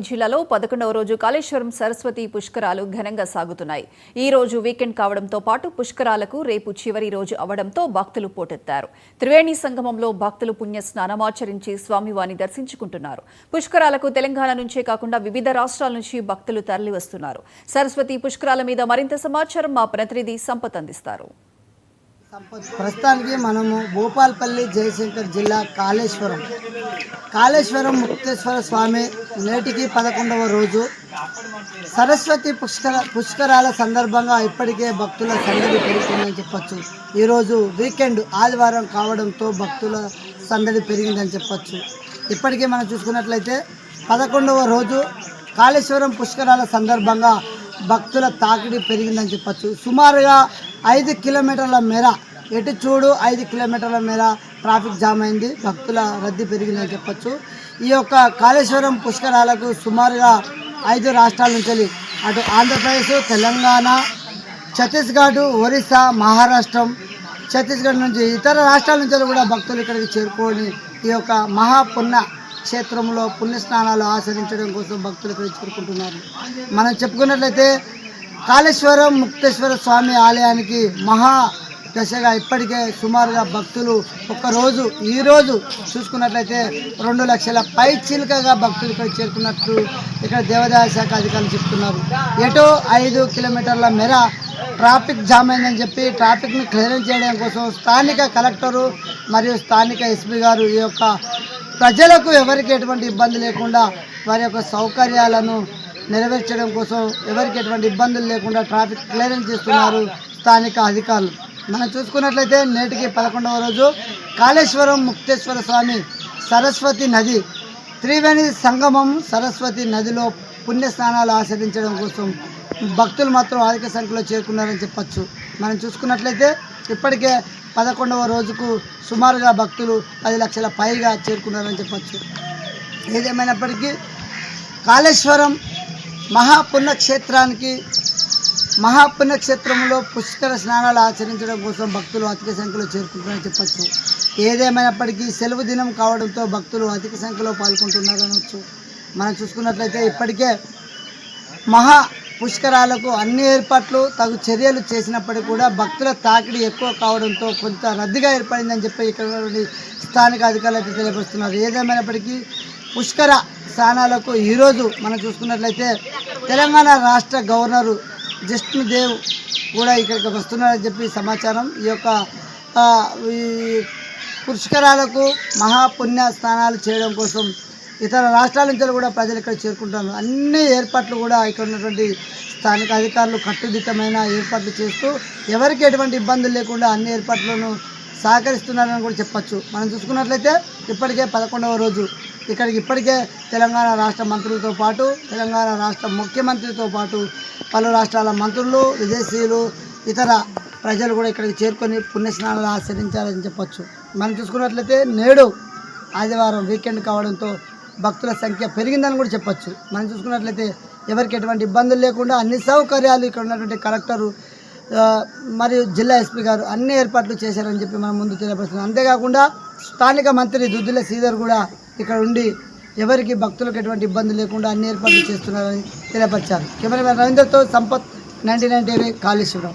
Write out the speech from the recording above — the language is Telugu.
జిల్లాలో 11వ రోజు కాళేశ్వరం సరస్వతి పుష్కరాలు ఘనంగా సాగుతున్నాయి. ఈ రోజు వీకెండ్ కావడంతో పాటు పుష్కరాలకు రేపు చివరి రోజు అవడంతో భక్తులు పోటెత్తారు. త్రివేణి సంగమంలో భక్తులు పుణ్య స్నానమాచరించి స్వామివారిని దర్శించుకుంటున్నారు. పుష్కరాలకు తెలంగాణ నుంచే కాకుండా వివిధ రాష్ట్రాల నుంచి భక్తులు తరలివస్తున్నారు. సరస్వతి పుష్కరాల మీద మరింత సమాచారం మా ప్రతినిధి సంపత్ అందిస్తారు. ప్రస్తుతానికి మనము భూపాల్పల్లి జయశంకర్ జిల్లా కాళేశ్వరం ముక్తేశ్వర స్వామి నేటికి 11వ రోజు. సరస్వతి పుష్కరాల సందర్భంగా ఇప్పటికే భక్తుల సందడి పెరుగుతుందని చెప్పచ్చు. ఈరోజు వీకెండ్ ఆదివారం కావడంతో భక్తుల సందడి పెరిగిందని చెప్పచ్చు. ఇప్పటికే మనం చూసుకున్నట్లయితే 11వ రోజు కాళేశ్వరం పుష్కరాల సందర్భంగా భక్తుల తాకిడి పెరిగిందని చెప్పచ్చు. సుమారుగా 5 కిలోమీటర్ల మేర ఎటు చూడు 5 కిలోమీటర్ల మేర ట్రాఫిక్ జామ్ అయింది. భక్తుల రద్దీ పెరిగిందని చెప్పచ్చు. ఈ యొక్క కాళేశ్వరం పుష్కరాలకు సుమారుగా 5 రాష్ట్రాల నుంచి అటు ఆంధ్రప్రదేశ్, తెలంగాణ, ఛత్తీస్గఢ్, ఒరిస్సా, మహారాష్ట్రం, ఛత్తీస్గఢ్ నుంచి ఇతర రాష్ట్రాల నుంచి కూడా భక్తులు ఇక్కడికి చేరుకొని ఈ యొక్క మహాపుణ్య క్షేత్రంలో పుణ్యస్నానాలు ఆచరించడం కోసం భక్తులు ఇక్కడ చేరుకుంటున్నారు. మనం చెప్పుకున్నట్లయితే కాళేశ్వరం ముక్తేశ్వర స్వామి ఆలయానికి మహా దశగా ఇప్పటికే సుమారుగా భక్తులు ఈరోజు చూసుకున్నట్లయితే 2 లక్షల పై చిలుకగా భక్తులు ఇక్కడ చేరుకున్నట్లు ఇక్కడ దేవాదాయ శాఖ అధికారులు చెప్తున్నారు. ఎటో 5 కిలోమీటర్ల మేర ట్రాఫిక్ జామ్ అయిందని చెప్పి ట్రాఫిక్ను క్లియరెన్స్ చేయడం కోసం స్థానిక కలెక్టరు మరియు స్థానిక ఎస్పీ గారు ఈ యొక్క ప్రజలకు ఎవరికి ఎటువంటి ఇబ్బంది లేకుండా వారి యొక్క సౌకర్యాలను నెరవేర్చడం కోసం ఎవరికి ఎటువంటి ఇబ్బందులు లేకుండా ట్రాఫిక్ క్లియరెన్స్ చేస్తున్నారు స్థానిక అధికారులు. మనం చూసుకున్నట్లయితే నేటికి 11వ రోజు కాళేశ్వరం ముక్తేశ్వర స్వామి సరస్వతి నది త్రివేణి సంగమం సరస్వతి నదిలో పుణ్యస్నానాలు ఆచరించడం కోసం భక్తులు మాత్రం అధిక సంఖ్యలో చేరుకున్నారని చెప్పచ్చు. మనం చూసుకున్నట్లయితే ఇప్పటికే 11వ రోజుకు సుమారుగా భక్తులు 10 లక్షల పైగా చేరుకున్నారని చెప్పచ్చు. ఏదేమైనప్పటికీ కాళేశ్వరం మహాపుణ్యక్షేత్రంలో పుష్కర స్నానాలు ఆచరించడం కోసం భక్తులు అధిక సంఖ్యలో చేరుకుంటున్నారని చెప్పచ్చు. ఏదేమైనప్పటికీ సెలవు దినం కావడంతో భక్తులు అధిక సంఖ్యలో పాల్గొంటున్నారనవచ్చు. మనం చూసుకున్నట్లయితే ఇప్పటికే మహా పుష్కరాలకు అన్ని ఏర్పాట్లు తగు చర్యలు చేసినప్పటికీ కూడా భక్తుల తాకిడి ఎక్కువ కావడంతో కొంత రద్దీగా ఏర్పడిందని చెప్పి ఇక్కడ స్థానిక అధికారులు అయితే తెలియపరుస్తున్నారు. ఏదేమైనప్పటికీ పుష్కర స్నానాలకు ఈరోజు మనం చూసుకున్నట్లయితే తెలంగాణ రాష్ట్ర గవర్నరు జిష్ణుదేవ్ కూడా ఇక్కడికి వస్తున్నారని చెప్పి సమాచారం. ఈ యొక్క ఈ పుష్కరాలకు మహాపుణ్య స్నానాలు చేయడం కోసం ఇతర రాష్ట్రాల నుంచి కూడా ప్రజలు ఇక్కడ చేరుకుంటున్నారు. అన్ని ఏర్పాట్లు కూడా ఇక్కడ ఉన్నటువంటి స్థానిక అధికారులు కట్టుదిట్టమైన ఏర్పాట్లు చేస్తూ ఎవరికి ఎటువంటి ఇబ్బందులు లేకుండా అన్ని ఏర్పాట్లను సహకరిస్తున్నారని కూడా చెప్పచ్చు. మనం చూసుకున్నట్లయితే ఇప్పటికే 11వ రోజు ఇప్పటికే తెలంగాణ రాష్ట్ర మంత్రులతో పాటు తెలంగాణ రాష్ట్ర ముఖ్యమంత్రితో పాటు పలు రాష్ట్రాల మంత్రులు, విదేశీయులు, ఇతర ప్రజలు కూడా ఇక్కడికి చేరుకొని పుణ్యస్నానాలు ఆచరించారని చెప్పచ్చు. మనం చూసుకున్నట్లయితే నేడు ఆదివారం వీకెండ్ కావడంతో భక్తుల సంఖ్య పెరిగిందని కూడా చెప్పచ్చు. మనం చూసుకున్నట్లయితే ఎవరికి ఎటువంటి ఇబ్బందులు లేకుండా అన్ని సౌకర్యాలు ఇక్కడ ఉన్నటువంటి కలెక్టరు మరియు జిల్లా ఎస్పీ గారు అన్ని ఏర్పాట్లు చేశారని చెప్పి మనం ముందు తెలియపరుస్తున్నాం. అంతేకాకుండా స్థానిక మంత్రి దుద్దిల శ్రీధర్ కూడా ఇక్కడ ఉండి ఎవరికి భక్తులకు ఎటువంటి ఇబ్బంది లేకుండా అన్ని ఏర్పాట్లు చేస్తున్నారని తెలియపరిచారు. కెమెరామెన్ రవీందర్తో సంపత్, 99 టీవీ, కాళేశ్వరం.